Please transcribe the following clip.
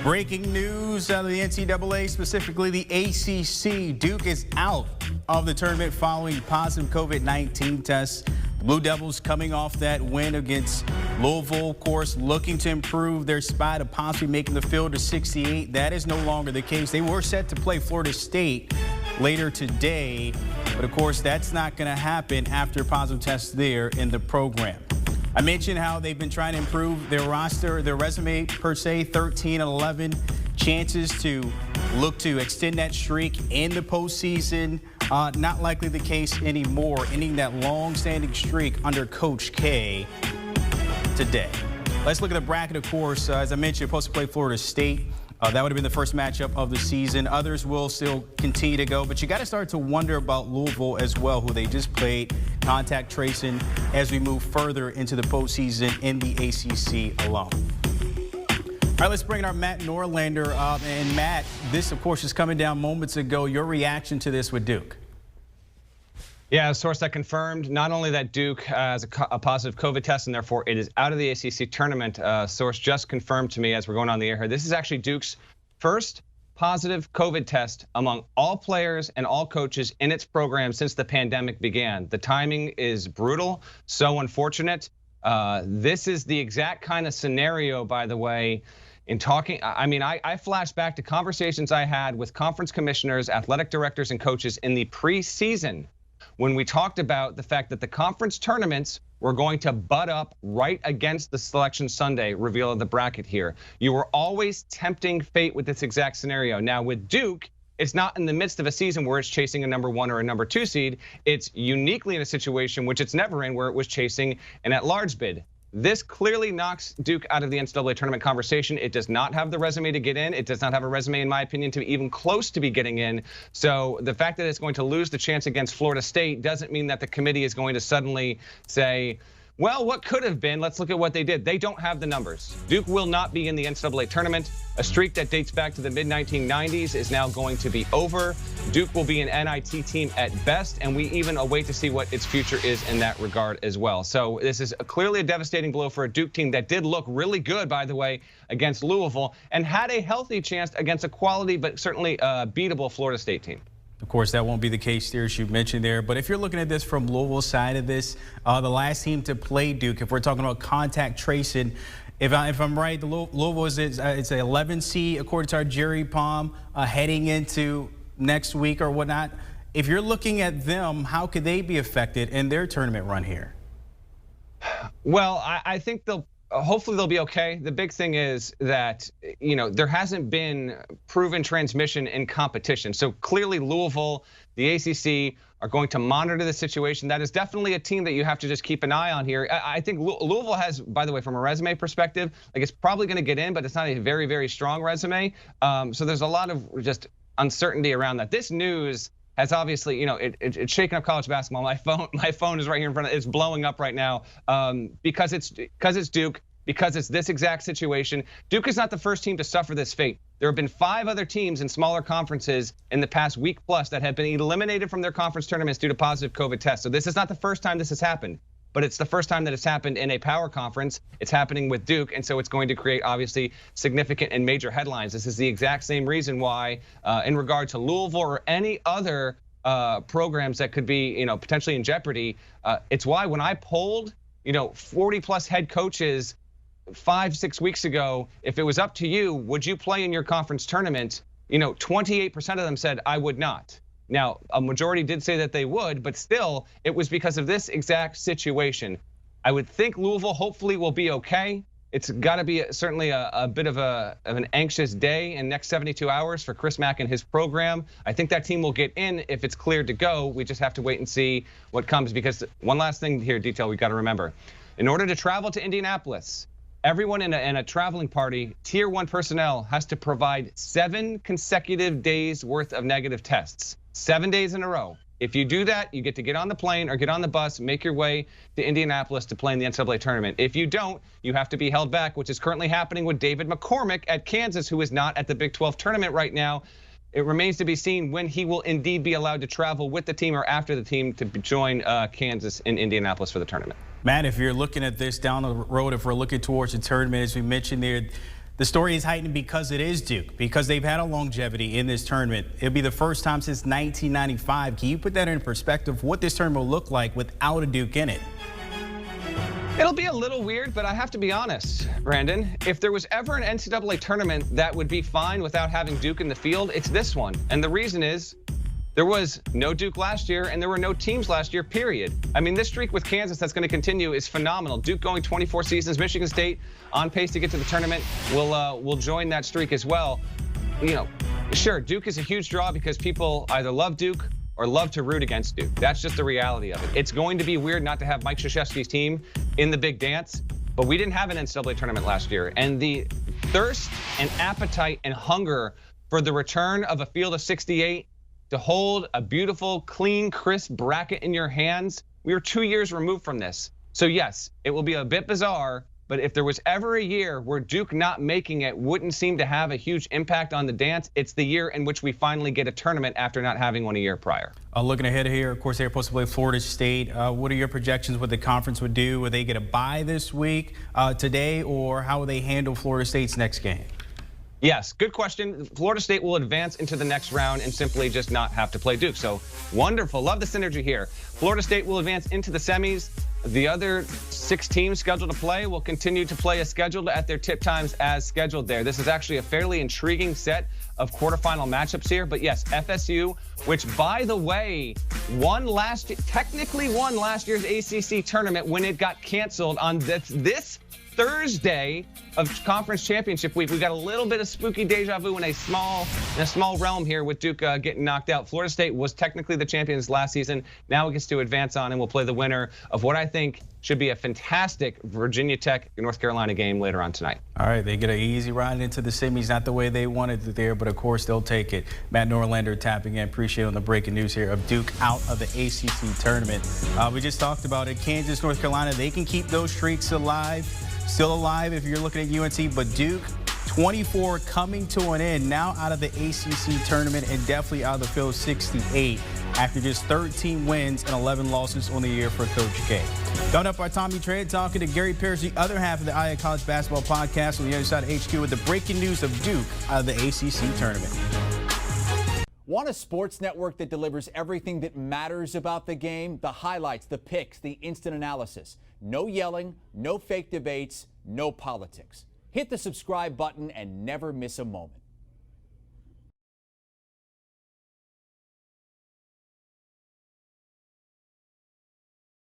Breaking news out of the NCAA, specifically the ACC. Duke is out of the tournament following positive COVID-19 tests. The Blue Devils coming off that win against Louisville, of course, looking to improve their spot of possibly making the field to 68. That is no longer the case. They were set to play Florida State later today, but of course that's not going to happen after positive tests there in the program. I mentioned how they've been trying to improve their roster, their resume per se, 13-11 chances to look to extend that streak in the postseason. Not likely the case anymore, ending that long-standing streak under Coach K today. Let's look at the bracket, of course. As I mentioned, supposed to play Florida State. That would have been the first matchup of the season. Others will still continue to go, but you got to start to wonder about Louisville as well, who they just played, contact tracing as we move further into the postseason in the ACC alone. All right, let's bring in our Matt Norlander. And Matt, this, of course, is coming down moments ago. Your reaction to this with Duke? Yeah, a source that confirmed not only that Duke has a positive COVID test and therefore it is out of the ACC tournament. Source just confirmed to me as we're going on the air here. This is actually Duke's first positive COVID test among all players and all coaches in its program since the pandemic began. The timing is brutal, so unfortunate. This is the exact kind of scenario, by the way, in talking, I mean, I flash back to conversations I had with conference commissioners, athletic directors, and coaches in the preseason when we talked about the fact that the conference tournaments were going to butt up right against the Selection Sunday reveal of the bracket here. You were always tempting fate with this exact scenario. Now with Duke, it's not in the midst of a season where it's chasing a #1 or a #2 seed. It's uniquely in a situation which it's never in, where it was chasing an at-large bid. This clearly knocks Duke out of the NCAA tournament conversation. It does not have the resume to get in. It does not have a resume, in my opinion, to be even close to be getting in. So the fact that it's going to lose the chance against Florida State doesn't mean that the committee is going to suddenly say, well, what could have been? Let's look at what they did. They don't have the numbers. Duke will not be in the NCAA tournament. A streak that dates back to the mid-1990s is now going to be over. Duke will be an NIT team at best, and we even await to see what its future is in that regard as well. So this is clearly a devastating blow for a Duke team that did look really good, by the way, against Louisville and had a healthy chance against a quality but certainly beatable Florida State team. Of course, that won't be the case there, as you mentioned there. But if you're looking at this from Louisville's side of this, the last team to play Duke, if we're talking about contact tracing, if I'm right, the Louisville is it's an 11 seed according to our Jerry Palm heading into next week or whatnot. If you're looking at them, how could they be affected in their tournament run here? Well, I think hopefully they'll be okay. The big thing is that, there hasn't been proven transmission in competition. So clearly Louisville, the ACC are going to monitor the situation. That is definitely a team that you have to just keep an eye on here. I think Louisville has, by the way, from a resume perspective, it's probably going to get in, but it's not a very, very strong resume. So there's a lot of just uncertainty around that. This news has obviously, it's shaken up college basketball. My phone is right here in front of it. It's blowing up right now because it's Duke, because it's this exact situation. Duke is not the first team to suffer this fate. There have been 5 other teams in smaller conferences in the past week plus that have been eliminated from their conference tournaments due to positive COVID tests. So this is not the first time this has happened, but it's the first time that it's happened in a power conference. It's happening with Duke, and so it's going to create obviously significant and major headlines. This is the exact same reason why, in regard to Louisville or any other programs that could be, potentially in jeopardy, it's why when I polled, 40+ head coaches 5-6 weeks ago, if it was up to you, would you play in your conference tournament? 28% of them said I would not. Now, a majority did say that they would, but still, it was because of this exact situation. I would think Louisville hopefully will be okay. It's got to be certainly a bit of an anxious day in next 72 hours for Chris Mack and his program. I think that team will get in if it's cleared to go. We just have to wait and see what comes, because one last thing here, detail we've got to remember. In order to travel to Indianapolis, everyone in a traveling party, Tier 1 personnel, has to provide 7 consecutive days worth of negative tests. 7 days in a row. If you do that, you get to get on the plane or get on the bus, make your way to Indianapolis to play in the NCAA tournament. If you don't, you have to be held back, which is currently happening with David McCormick at Kansas, who is not at the Big 12 tournament right now. It remains to be seen when he will indeed be allowed to travel with the team or after the team to join Kansas in Indianapolis for the tournament. Matt, if you're looking at this down the road, if we're looking towards the tournament, as we mentioned there, The story is heightened because it is Duke, because they've had a longevity in this tournament. It'll be the first time since 1995. Can you put that in perspective, what this tournament will look like without a Duke in it? It'll be a little weird, but I have to be honest, Brandon. If there was ever an NCAA tournament that would be fine without having Duke in the field, it's this one. And the reason is there was no Duke last year, and there were no teams last year, period. I mean, this streak with Kansas that's going to continue is phenomenal. Duke going 24 seasons, Michigan State on pace to get to the tournament will join that streak as well. You know, sure, Duke is a huge draw because people either love Duke or love to root against Duke. That's just the reality of it. It's going to be weird not to have Mike Krzyzewski's team in the big dance, but we didn't have an NCAA tournament last year. And the thirst and appetite and hunger for the return of a field of 68 to hold a beautiful, clean, crisp bracket in your hands, we were 2 years removed from this. So yes, it will be a bit bizarre, but if there was ever a year where Duke not making it wouldn't seem to have a huge impact on the dance, it's the year in which we finally get a tournament after not having one a year prior. Looking ahead here, of course, they're supposed to play Florida State. What are your projections what the conference would do? Will they get a bye this week, today, or how will they handle Florida State's next game? Yes, good question. Florida State will advance into the next round and simply just not have to play Duke. So wonderful. Love the synergy here. Florida State will advance into the semis. The other 6 teams scheduled to play will continue to play as scheduled at their tip times as scheduled there. This is actually a fairly intriguing set of quarterfinal matchups here. But yes, FSU, which by the way, technically won last year's ACC tournament when it got canceled on this Thursday of conference championship week. We got a little bit of spooky deja vu in a small realm here with Duke getting knocked out. Florida State was technically the champions last season. Now it gets to advance on and we'll play the winner of what I think should be a fantastic Virginia Tech North Carolina game later on tonight. All right, they get an easy ride into the semis, not the way they wanted it there, but of course they'll take it. Matt Norlander tapping in. Appreciate on the breaking news here of Duke out of the ACC tournament. We just talked about it. Kansas, North Carolina, they can keep those streaks alive. Still alive if you're looking at UNC, but Duke, 24 coming to an end, now out of the ACC tournament and definitely out of the field 68 after just 13 wins and 11 losses on the year for Coach K. Coming up, our Tommy Trent talking to Gary Pierce, the other half of the IA College Basketball Podcast on the other side of HQ with the breaking news of Duke out of the ACC tournament. Want a sports network that delivers everything that matters about the game? The highlights, the picks, the instant analysis. No yelling, no fake debates, no politics. Hit the subscribe button and never miss a moment.